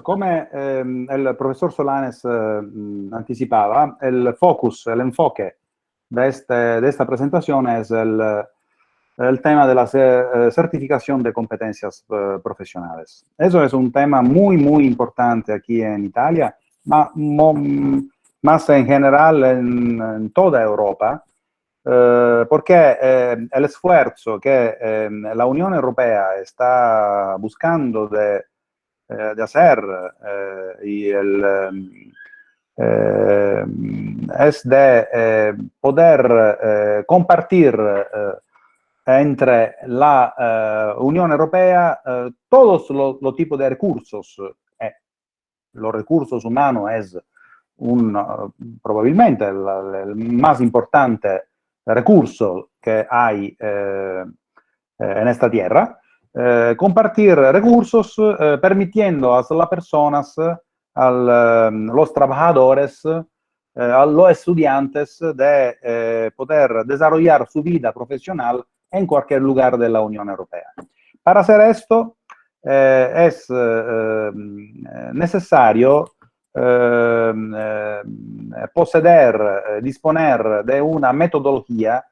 Come el profesor Solanes anticipaba, el focus, el enfoque de esta presentación es el tema de la certificación de competencias profesionales. Eso es un tema muy, muy importante aquí en Italia, más en general en toda Europa, porque el esfuerzo que la Unión Europea está buscando de hacer es de poder compartir entre la Unión Europea todos los tipos de recursos. Los recursos humanos es probablemente el más importante recurso que hay en esta tierra. Compartir recursos permitiendo a las personas, a los trabajadores, a los estudiantes de poder desarrollar su vida profesional en cualquier lugar de la Unión Europea. Para hacer esto es necesario disponer de una metodología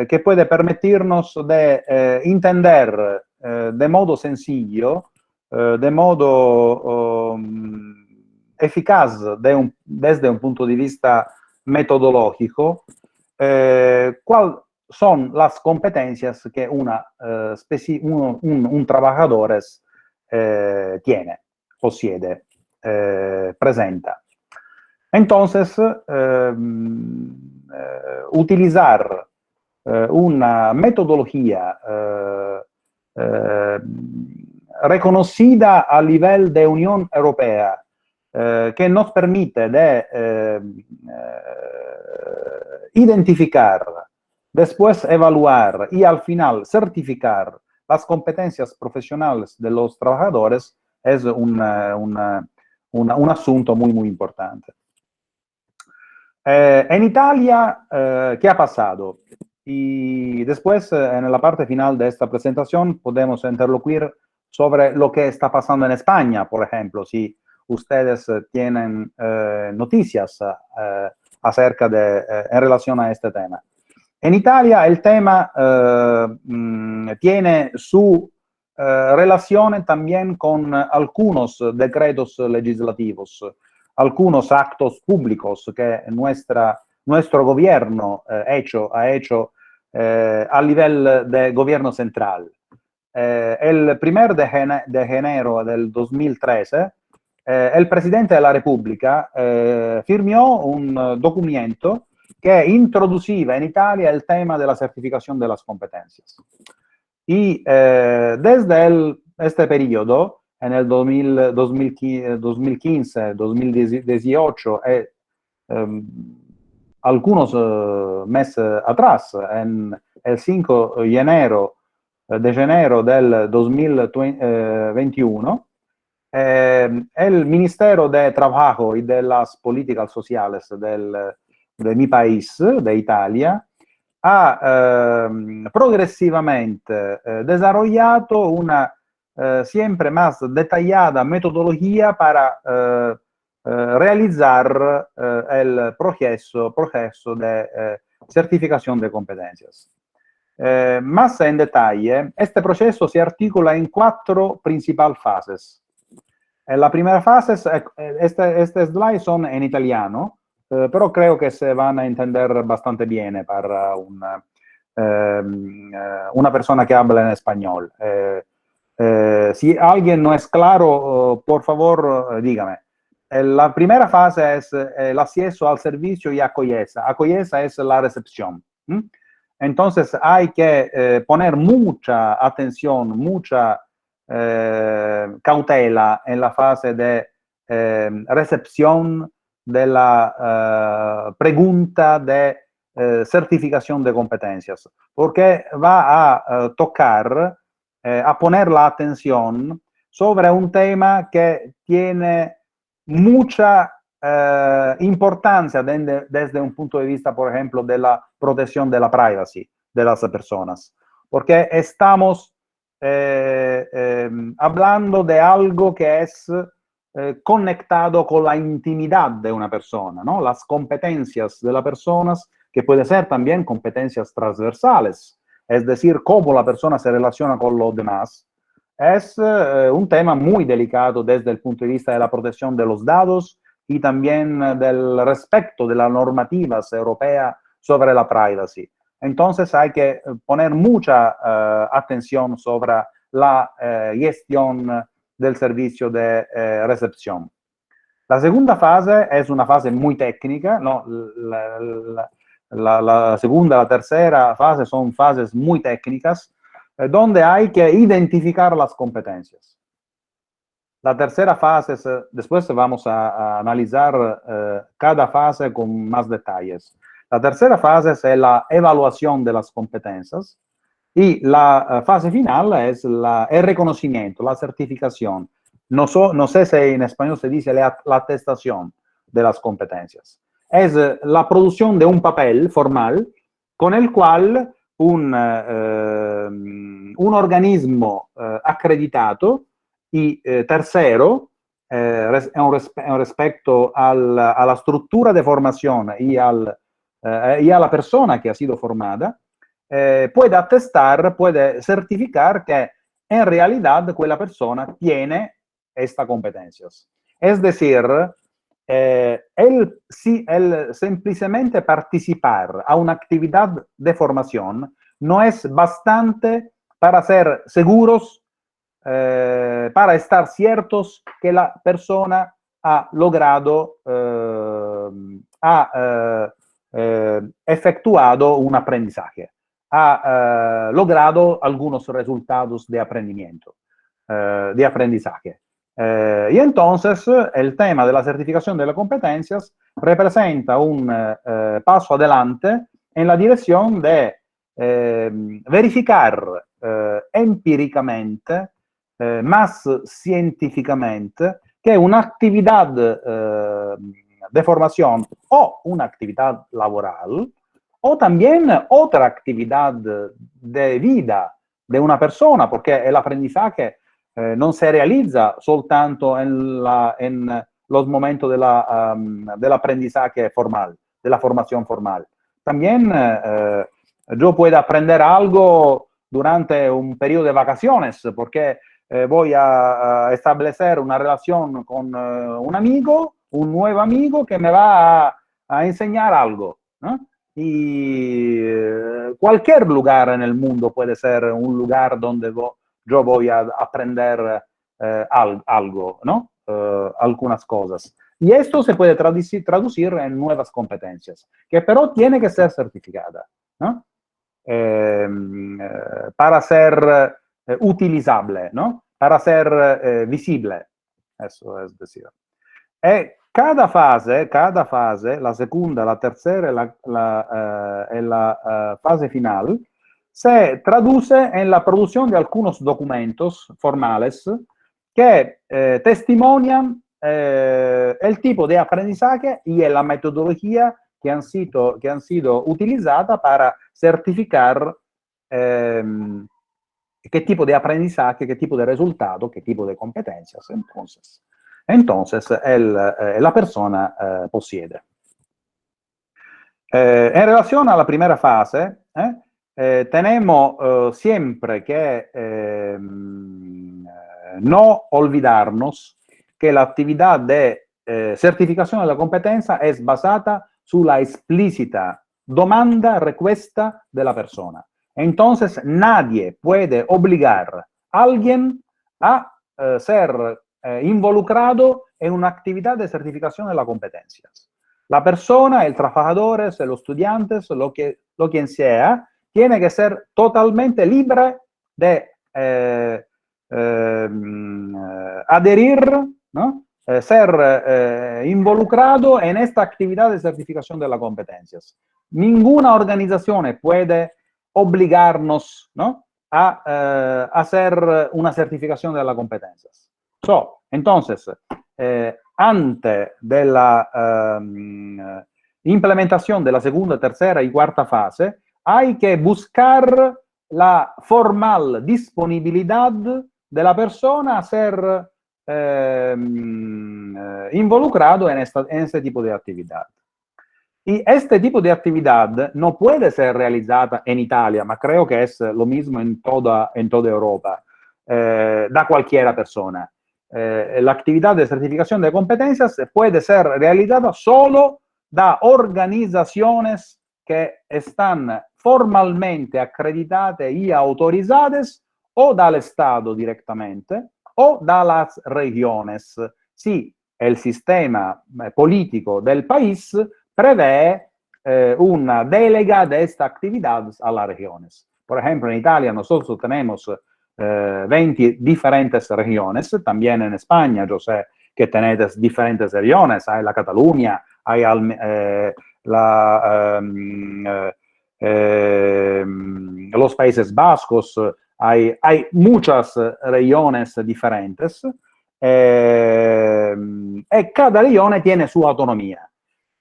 que puede permitirnos de entender de modo sencillo, de modo eficaz desde un punto de vista metodológico, cuáles son las competencias que un trabajador tiene, possiede, presenta. Entonces, utilizar una metodología reconocida a nivel de Unión Europea que nos permite de identificar, después evaluar y al final certificar las competencias profesionales de los trabajadores es un asunto muy, muy importante. En Italia, ¿qué ha pasado? Y después, en la parte final de esta presentación, podemos interloquir sobre lo que está pasando en España, por ejemplo, si ustedes tienen noticias acerca en relación a este tema. En Italia el tema tiene su relación también con algunos decretos legislativos, algunos actos públicos que nuestro gobierno ha hecho a nivel de gobierno central. El 1 de enero del 2013, el presidente de la República firmó un documento que introduciva en Italia el tema de la certificación de las competencias. Y desde este periodo, en el 2015, 2018 y algunos meses atrás, en el 5 de enero del 2021, el Ministerio de Trabajo y de las Políticas Sociales de mi país, de Italia, ha progresivamente desarrollado una siempre más detallada metodología para realizar el proceso de certificación de competencias. Más en detalle, este proceso se articula en 4 principales fases. La primera fase, este slide son en italiano, pero creo que se van a entender bastante bien para una persona que habla en español. Si alguien no es claro, por favor, dígame. La primera fase es el acceso al servicio y acogida. Acogida es la recepción. Entonces hay que poner mucha atención, mucha cautela en la fase de recepción de la pregunta de certificación de competencias, porque va a tocar, a poner la atención sobre un tema que tiene mucha importancia desde un punto de vista, por ejemplo, de la protección de la privacy de las personas. porque estamos hablando de algo que es conectado con la intimidad de una persona, ¿no? Las competencias de las personas, que pueden ser también competencias transversales, es decir, cómo la persona se relaciona con los demás, es un tema muy delicado desde el punto de vista de la protección de los datos y también del respeto de las normativas europeas sobre la privacy. Entonces hay que poner mucha atención sobre la gestión del servicio de recepción. La segunda fase es una fase muy técnica, ¿no? La segunda y la tercera fase son fases muy técnicas, donde hay que identificar las competencias. La tercera fase, después vamos a analizar cada fase con más detalles. La tercera fase es la evaluación de las competencias y la fase final es el reconocimiento, la certificación. No sé si en español se dice la atestación de las competencias. Es la producción de un papel formal con el cual un organismo acreditado y tercero, en respecto a la estructura de formación y a la persona que ha sido formada, puede atestar, puede certificar que en realidad aquella persona tiene estas competencias. Es decir, el simplemente participar a una actividad de formación no es bastante para ser seguros, para estar ciertos que la persona ha logrado, ha efectuado un aprendizaje, ha logrado algunos resultados de aprendimiento, de aprendizaje. Y entonces el tema de la certificación de las competencias representa un paso adelante en la dirección de verificar empíricamente, más científicamente, que una actividad de formación o una actividad laboral o también otra actividad de vida de una persona, porque el aprendizaje non se realizza soltanto en los momentos del aprendizaje formal, de la formación formal. También yo puedo aprender algo durante un periodo de vacaciones, porque voy a establecer una relación con un amigo, un nuevo amigo que me va a enseñar algo, ¿no? Y cualquier lugar en el mundo puede ser un lugar donde yo voy a aprender algo, ¿no? Algunas cosas. Y esto se puede traducir en nuevas competencias, que pero tiene que ser certificada, ¿no? Para ser utilizable, ¿no? Para ser visible, eso es decir. Cada fase, la segunda, la tercera y la fase final, se traduce en la producción de algunos documentos formales que testimonian el tipo de aprendizaje y la metodología que han sido utilizadas para certificar qué tipo de aprendizaje, qué tipo de resultado, qué tipo de competencias. Entonces la persona possiede. En relación a la primera fase, tenemos siempre que no olvidarnos que la actividad de certificación de la competencia es basada sulla explícita domanda requesta de la persona. Entonces, nadie puede obligar a alguien a ser involucrado en una actividad de certificación de las competencias. La persona, el trabajador, los estudiantes, lo quien sea, tiene que ser totalmente libre de adherir, ¿no? Ser involucrado en esta actividad de certificación de las competencias. Ninguna organización puede obligarnos, ¿no? a hacer una certificación de las competencias. Entonces, antes de la implementación de la segunda, tercera y cuarta fase, hay que buscar la formal disponibilidad de la persona a ser involucrado en este tipo de actividad. Y este tipo de actividad no puede ser realizada en Italia, ma creo que es lo mismo en toda Europa, da cualquiera persona. La actividad de certificación de competencias puede ser realizada solo da organizaciones que están formalmente acreditadas y autorizadas o del Estado directamente o de las regiones. Si el sistema político del país prevé una delega de esta actividad a las regiones. Por ejemplo, en Italia nosotros tenemos 20 diferentes regiones, también en España yo sé que tenéis diferentes regiones, hay la Cataluña, hay los Países Vascos, hay muchas regiones diferentes y cada región tiene su autonomía.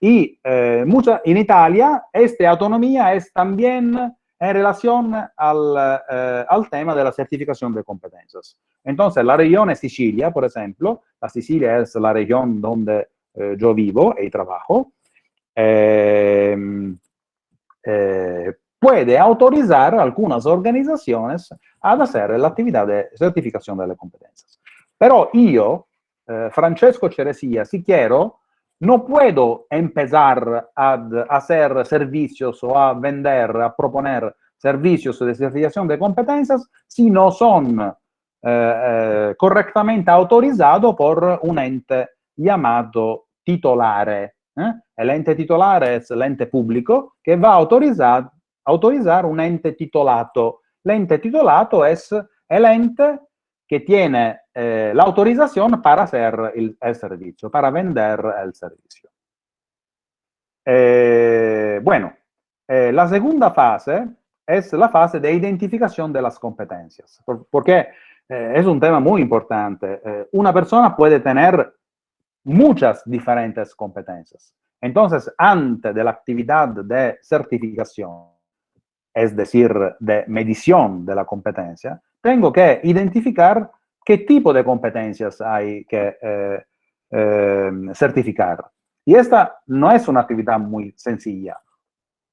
Y en Italia esta autonomía es también en relación al tema de la certificación de competencias. Entonces, la región Sicilia, por ejemplo, la Sicilia es la región donde yo vivo y trabajo, puede autorizar a algunas organizaciones a hacer la actividad de certificación de las competencias. Pero yo, Francesco Ceresía, si quiero, no puedo empezar a hacer servicios o a vender, a proponer servicios de certificación de competencias si no son correctamente autorizados por un ente llamado titolare. El ente titolare es el ente público que va a autorizar un ente titolato. El ente titolato es el ente que tiene la autorización para hacer el servicio, para vender el servicio. Bueno, la segunda fase es la fase de identificación de las competencias, porque es un tema muy importante. Una persona puede tener muchas diferentes competencias. Entonces, antes de la actividad de certificación, es decir, de medición de la competencia, tengo que identificar qué tipo de competencias hay que certificar. Y esta no es una actividad muy sencilla,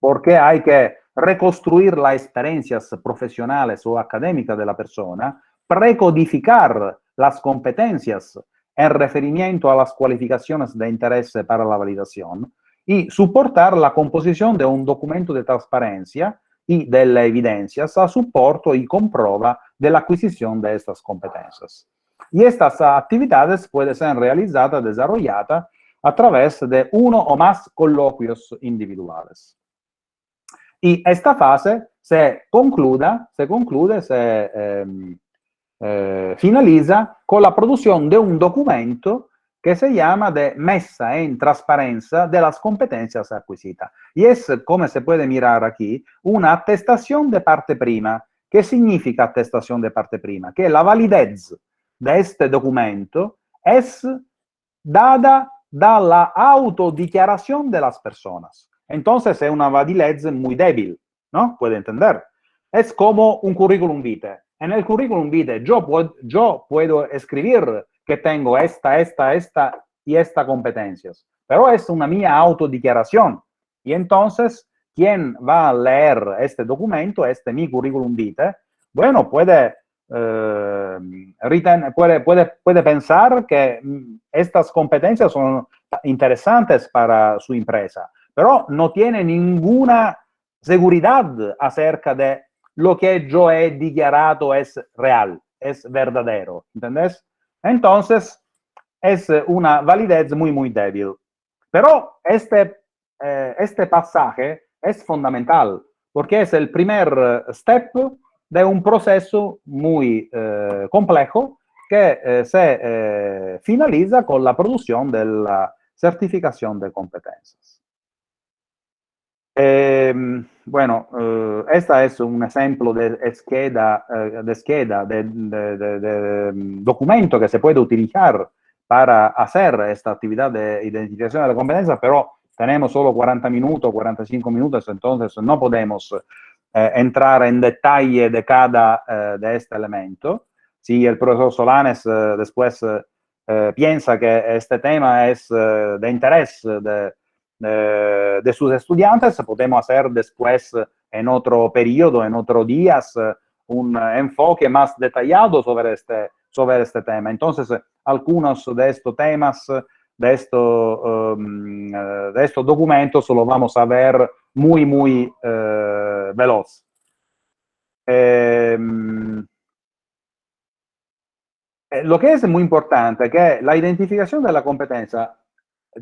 porque hay que reconstruir las experiencias profesionales o académicas de la persona, precodificar las competencias en referimiento a las cualificaciones de interés para la validación y soportar la composición de un documento de transparencia y de las evidencias a soporto y comprueba de la adquisición de estas competencias. Y estas actividades pueden ser realizadas, desarrolladas a través de uno o más coloquios individuales. Y esta fase se finaliza con la producción de un documento que se llama de mesa en transparencia de las competencias adquiridas. Y es, como se puede mirar aquí, una attestación de parte prima. ¿Qué significa attestación de parte prima? Que la validez de este documento es dada da la autodeclaración de las personas. Entonces es una validez muy débil, ¿no? Puede entender. Es como un currículum vitae. En el currículum vitae yo puedo escribir que tengo esta y esta competencias, pero es una mía autodeclaración. Y entonces, quien va a leer este documento, mi currículum vitae, bueno, puede puede pensar que estas competencias son interesantes para su empresa, pero no tiene ninguna seguridad acerca de lo que yo he declarado es real, es verdadero, ¿entendés? Entonces, es una validez muy, muy débil. Pero este pasaje es fundamental, porque es el primer step de un proceso muy complejo que se finaliza con la producción de la certificación de competencias. Bueno, esta es un ejemplo de scheda, de documento que se puede utilizar para hacer esta actividad de identificación de la competencia, pero tenemos solo 40 minutos, 45 minutos, entonces no podemos entrar en detalle de cada de este elemento. Si el profesor Solanes después piensa que este tema es de interés de sus estudiantes, podemos hacer después en otro periodo, en otros días, un enfoque más detallado sobre este tema. Entonces, algunos de estos temas, de estos documentos, lo vamos a ver muy, muy veloz. Lo que es muy importante es que la identificación de la competencia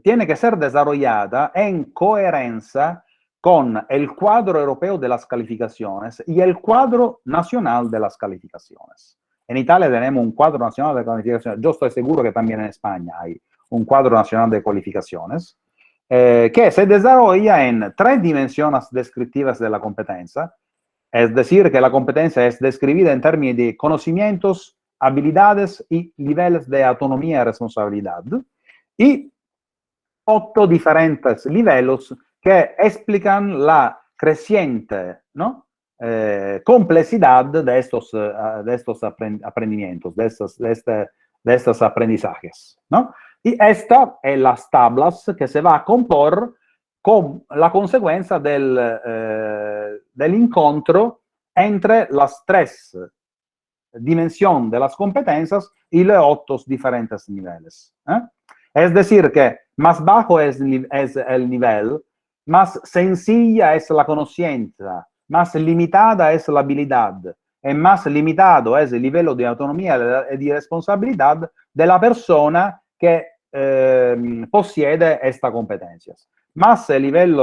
tiene que ser desarrollada en coherencia con el cuadro europeo de las calificaciones y el cuadro nacional de las calificaciones. En Italia tenemos un cuadro nacional de calificaciones. Yo estoy seguro que también en España hay un cuadro nacional de calificaciones que se desarrolla en 3 dimensiones descriptivas de la competencia. Es decir, que la competencia es describida en términos de conocimientos, habilidades y niveles de autonomía y responsabilidad. Y 8 diferentes niveles que explican la creciente, ¿no? Complejidad de estos aprendimientos, de estos aprendizajes, ¿no? Y esta es las tablas que se va a compor con la consecuencia del encuentro entre las 3 dimensiones de las competencias y los 8 diferentes niveles. Es decir, que más bajo es el nivel, más sencilla es la conciencia, más limitada es la habilidad, y más limitado es el nivel de autonomía y de responsabilidad de la persona que possiede estas competencias. Más el nivel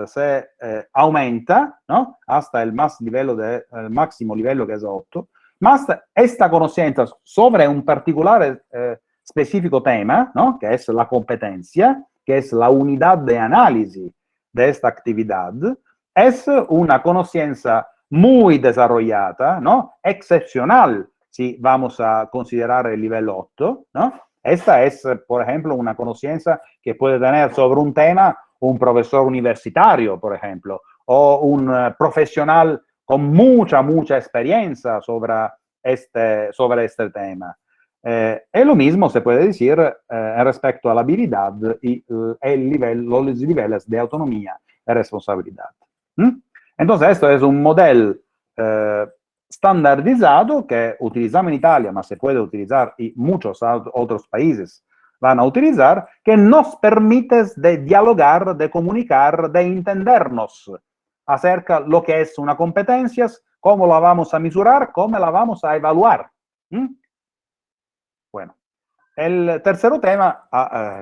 se aumenta, ¿no? Hasta el máximo nivel que es 8, más esta conciencia sobre un particular específico tema, ¿no? Que es la competencia, que es la unidad de análisis de esta actividad, es una conciencia muy desarrollada, ¿no? Excepcional, si vamos a considerar el nivel 8, ¿no? Esta es, por ejemplo, una conciencia que puede tener sobre un tema un profesor universitario, por ejemplo, o un profesional con mucha experiencia sobre este tema. Y lo mismo se puede decir respecto a la habilidad y los niveles de autonomía y responsabilidad. Entonces, esto es un modelo standardizado que utilizamos en Italia, mas se puede utilizar y muchos otros países van a utilizar, que nos permite de dialogar, de comunicar, de entendernos acerca de lo que es una competencia, cómo la vamos a mesurar, cómo la vamos a evaluar. Bueno, el tercer tema,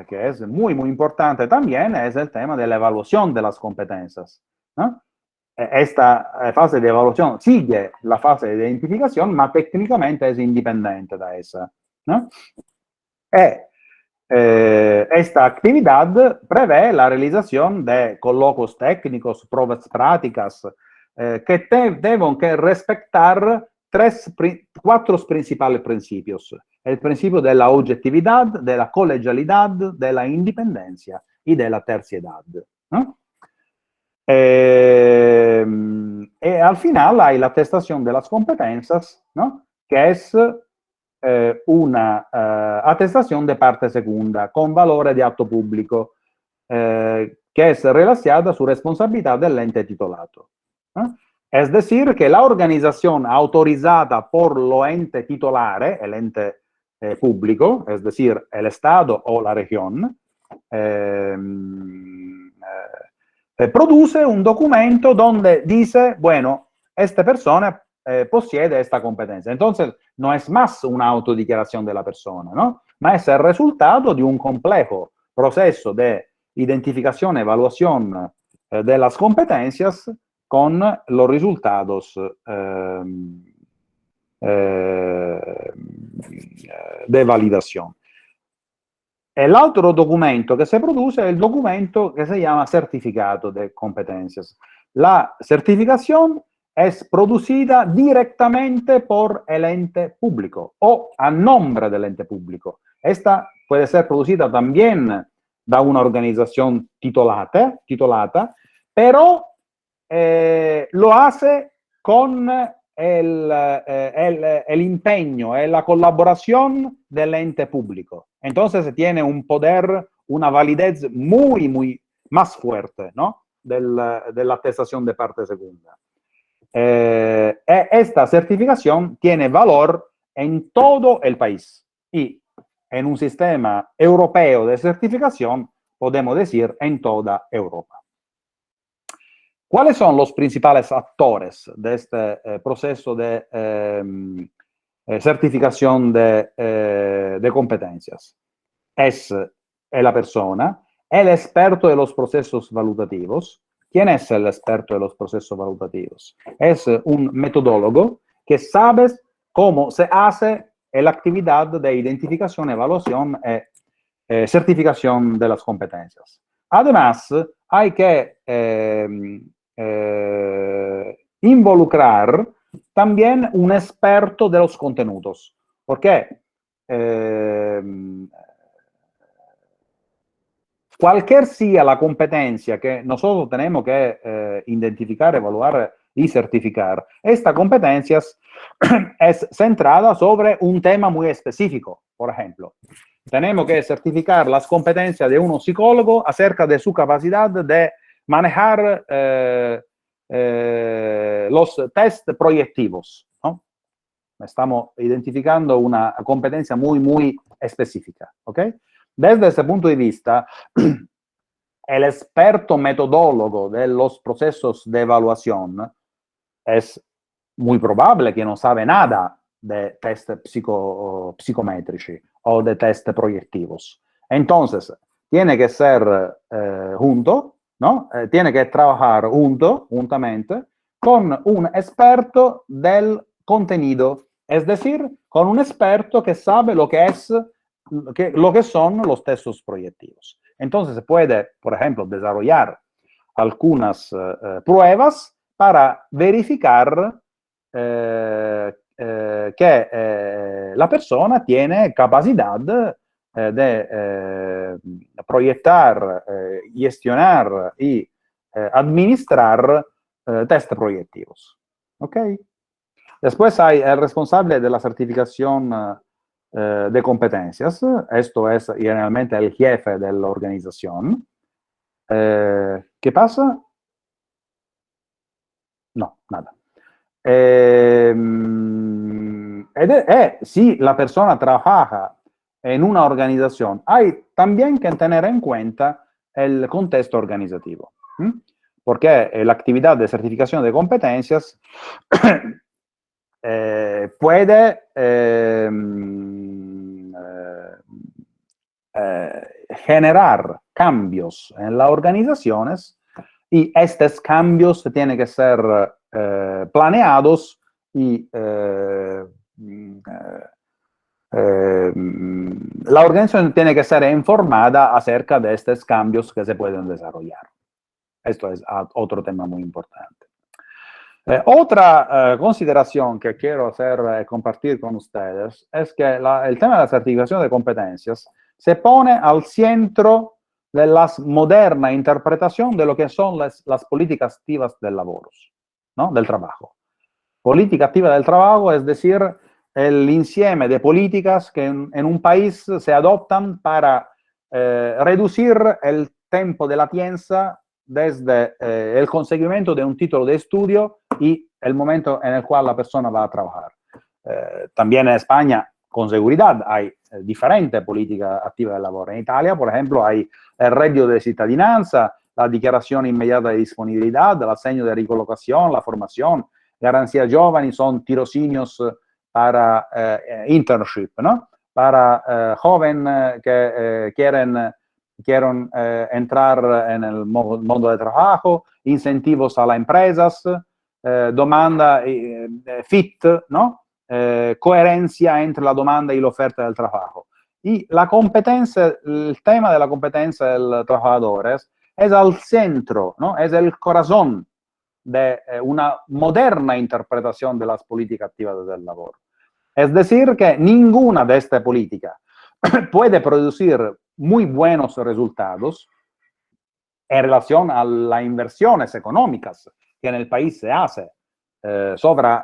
que es muy importante también, es el tema de la evaluación de las competencias, ¿no? Esta fase de evaluación sigue la fase de identificación, ma técnicamente es independiente de esa, ¿no? Esta actividad prevé la realización de coloquios técnicos, pruebas prácticas, que deben respetar 4 principales principios. El principio de la objetividad, de la colegialidad, de la independencia y de la terciedad, ¿no? Al final hay la atestación de las competencias, ¿no? Que es una attestación de parte segunda con valore di atto pubblico que es relacionada a su responsabilidad del ente titolado. Es decir, que la organización autorizada por lo ente titolare, el ente público, es decir, el Estado o la región, produce un documento donde dice, bueno, esta persona possiede esta competencia. Entonces, no es más una autodeclaración de la persona, ¿no? Ma es el resultado de un complejo proceso de identificación, evaluación de las competencias con los resultados de validación. El otro documento que se produce es el documento que se llama certificado de competencias. La certificación es producida directamente por el ente público o a nombre del ente público. Esta puede ser producida también da una organización titolata, pero lo hace con el empeño y la colaboración del ente público. Entonces tiene un poder, una validez muy, muy más fuerte, ¿no? De la atestación de parte segunda. Esta certificación tiene valor en todo el país y en un sistema europeo de certificación, podemos decir, en toda Europa. ¿Cuáles son los principales actores de este proceso de certificación de competencias? Es la persona, el experto de los procesos valutativos. ¿Quién es el experto de los procesos valutativos? Es un metodólogo que sabe cómo se hace la actividad de identificación, evaluación y certificación de las competencias. Además, hay que involucrar también un experto de los contenidos, porque cualquier sea la competencia que nosotros tenemos que identificar, evaluar y certificar, esta competencia es centrada sobre un tema muy específico. Por ejemplo, tenemos que certificar las competencias de un psicólogo acerca de su capacidad de manejar los test proyectivos, ¿no? Estamos identificando una competencia muy, muy específica, ¿ok? Desde ese punto de vista, el experto metodólogo de los procesos de evaluación es muy probable que no sabe nada de test psicométrici o de test proyectivos. Entonces, tiene que ser junto, ¿no? Tiene que trabajar juntamente con un experto del contenido, es decir, con un experto que sabe lo que son los testos proyectivos. Entonces se puede, por ejemplo, desarrollar algunas pruebas para verificar que la persona tiene capacidad de proyectar, gestionar y administrar test proyectivos. ¿Ok? Después hay el responsable de la certificación de competencias. Esto es generalmente el jefe de la organización. ¿Qué pasa? No, nada. Si la persona trabaja en una organización, hay también que tener en cuenta el contexto organizativo, porque la actividad de certificación de competencias puede generar cambios en las organizaciones y estos cambios tienen que ser planeados y la organización tiene que ser informada acerca de estos cambios que se pueden desarrollar. Esto es otro tema muy importante. Otra consideración que quiero hacer compartir con ustedes es que el tema de la certificación de competencias se pone al centro de la moderna interpretación de lo que son las políticas activas del laboro, ¿no? Del trabajo. Política activa del trabajo, es decir, el insieme de políticas que en un país se adoptan para reducir el tiempo de latienza desde el conseguimiento de un título de estudio y el momento en el cual la persona va a trabajar. También en España, con seguridad, hay diferentes políticas activas del laboro. En Italia, por ejemplo, hay el reddito de cittadinanza, la declaración inmediata de disponibilidad, el assegno de recolocación, la formación, Garanzia Giovani, son tirocinios para internship, ¿no? Para jóvenes que quieren entrar en el mundo de trabajo, incentivos a las empresas, domanda fit, ¿no? Coherencia entre la domanda y la oferta del trabajo. Y la competencia, el tema de la competencia del trabajador es al centro, ¿no? Es el corazón de una moderna interpretación de las políticas activas del laboro. Es decir, que ninguna de estas políticas puede producir muy buenos resultados en relación a las inversiones económicas que en el país se hace sobre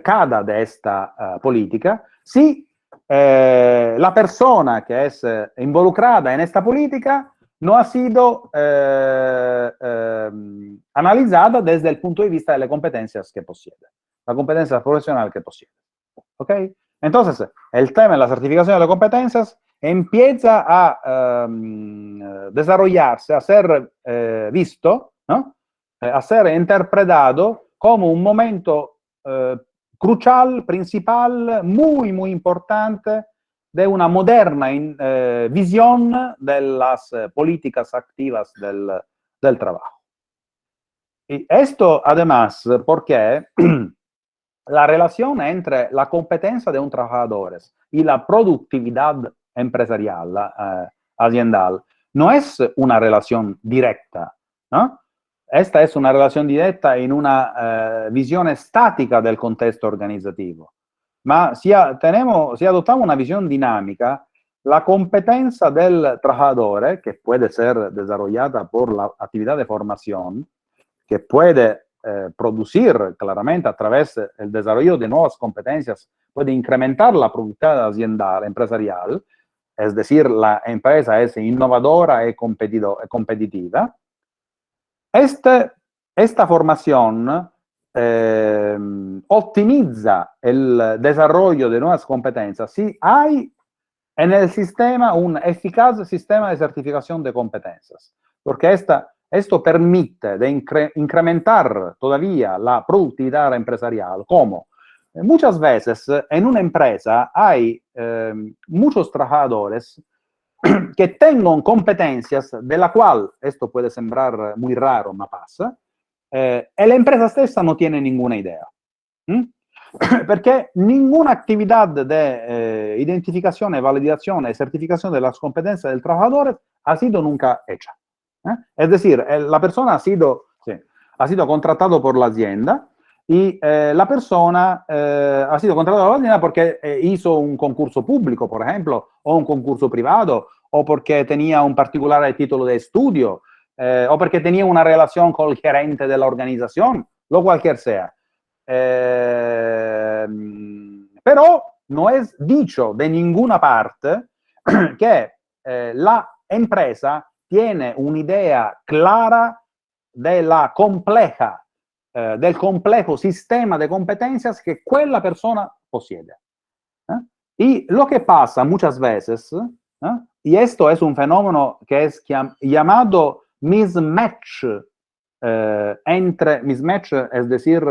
cada de esta política, si la persona que es involucrada en esta política no ha sido analizada desde el punto de vista de las competencias que posee, la competencia profesional que posee. ¿Ok? Entonces, el tema de la certificación de las competencias empieza a desarrollarse, a ser visto, ¿no? A ser interpretado como un momento crucial, principal, muy, muy importante de una moderna visión de las políticas activas del trabajo. Y esto, además, porque la relación entre la competencia de un trabajador y la productividad empresarial, aziendal, no es una relación directa, ¿no? Esta es una relación directa en una visión estática del contexto organizativo. Ma si adoptamos una visión dinámica, la competencia del trabajador, que puede ser desarrollada por la actividad de formación, que puede producir claramente a través del desarrollo de nuevas competencias, puede incrementar la productividad aziendal, empresarial, es decir, la empresa es innovadora y competitiva. Esta formación optimiza el desarrollo de nuevas competencias si hay en el sistema un eficaz sistema de certificación de competencias, porque esto permite de incrementar todavía la productividad empresarial. ¿Cómo? Muchas veces en una empresa hay muchos trabajadores que tengan competencias de la cual, esto puede sembrar muy raro, ma pasa, y la empresa stessa no tiene ninguna idea. Perché ninguna actividad de identificación, validación y certificación de las competencias del trabajador ha sido nunca hecha. Es decir, la persona ha sido contratado por la azienda y la persona ha sido contratada por la azienda porque hizo un concurso público, por ejemplo, o un concurso privado, o porque tenía un particular título de estudio, o porque tenía una relación con el gerente de la organización, lo cualquier sea. Pero no es dicho de ninguna parte que la empresa tiene un'idea clara del complejo sistema de competencias que quella persona possiede. Y lo que pasa muchas veces, y esto es un fenómeno que es llamado mismatch, mismatch, es decir,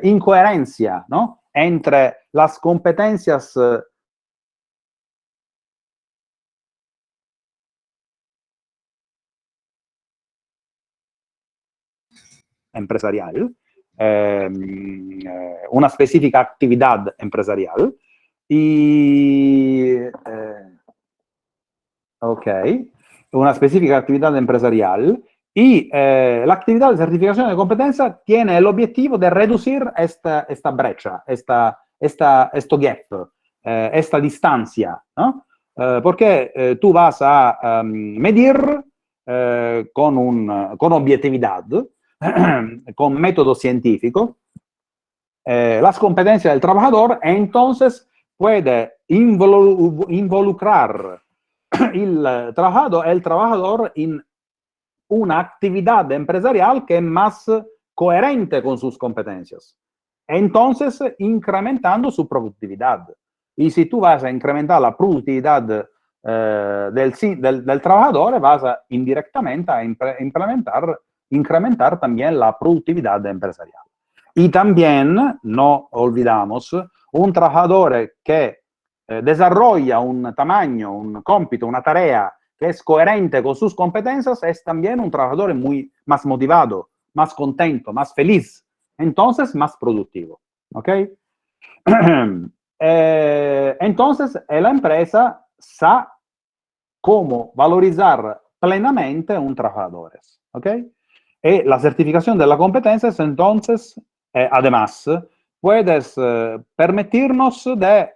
incoherencia, ¿no? Entre las competencias empresarial, una específica actividad empresarial y ok, una específica actividad empresarial y la actividad de certificación de competencia tiene el objetivo de reducir esta brecha, esto gap, esta distancia, ¿no? Porque tú vas a medir con objetividad, con método científico, las competencias del trabajador, e entonces puede involucrar el trabajador en una actividad empresarial que es más coherente con sus competencias. Entonces, incrementando su productividad. Y si tú vas a incrementar la productividad del trabajador, vas a indirectamente a incrementar también la productividad empresarial. Y también, no olvidamos, un trabajador que desarrolla un tamaño, un compito, una tarea que es coherente con sus competencias, es también un trabajador más motivado, más contento, más feliz, entonces más productivo. ¿Ok? Entonces, la empresa sabe cómo valorizar plenamente a un trabajador. ¿Ok? Y la certificación de las competencias, entonces, además, puedes permitirnos de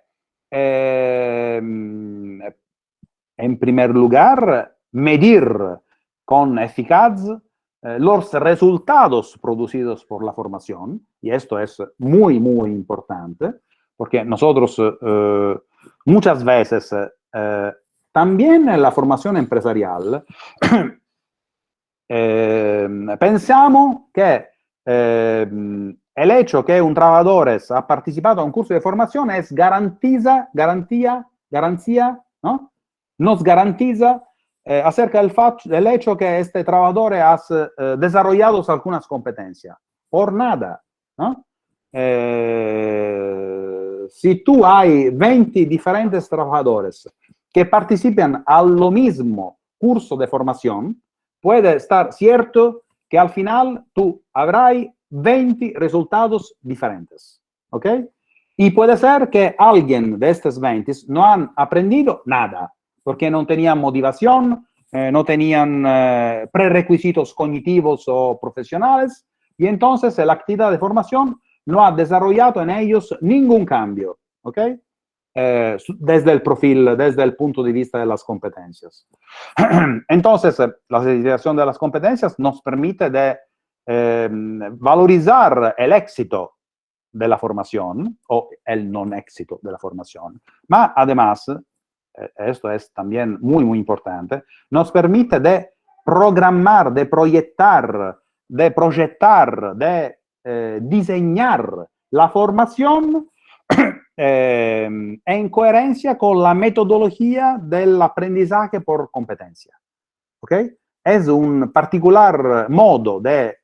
en primer lugar, medir con eficaz los resultados producidos por la formación, y esto es muy, muy importante, porque nosotros muchas veces, también en la formación empresarial, pensamos que el hecho que un trabajador ha participado a un curso de formación es garantiza, ¿no? Nos garantiza acerca del hecho que este trabajador ha desarrollado algunas competencias. Por nada, ¿no? Si tú hay 20 diferentes trabajadores que participan a lo mismo curso de formación, puede estar cierto que al final tú habrás 20 resultados diferentes, ¿ok? Y puede ser que alguien de estos 20 no han aprendido nada, porque no tenían motivación, no tenían prerequisitos cognitivos o profesionales, y entonces la actividad de formación no ha desarrollado en ellos ningún cambio, ¿ok? Desde el perfil, desde el punto de vista de las competencias. Entonces, la certificación de las competencias nos permite de valorizar el éxito de la formación o el non éxito de la formación. Ma además, esto es también muy, muy importante, nos permite de programar, de proyectar, de diseñar la formación en coherencia con la metodología del aprendizaje por competencia. ¿Ok? Es un particular modo de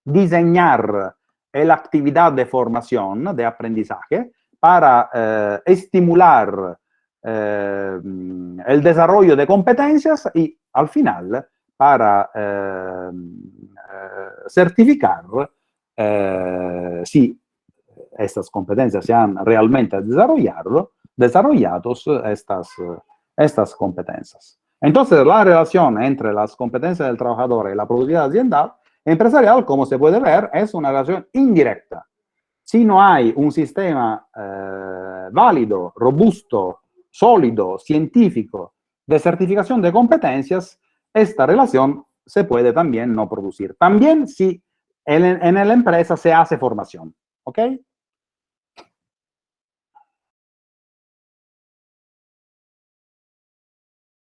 diseñar la actividad de formación, de aprendizaje, para estimular el desarrollo de competencias y al final para certificar si estas competencias se han realmente desarrollado estas competencias. Entonces, la relación entre las competencias del trabajador y la productividad aziendal empresarial, como se puede ver, es una relación indirecta. Si no hay un sistema válido, robusto, sólido, científico de certificación de competencias, esta relación se puede también no producir. También si en la empresa se hace formación, ¿ok?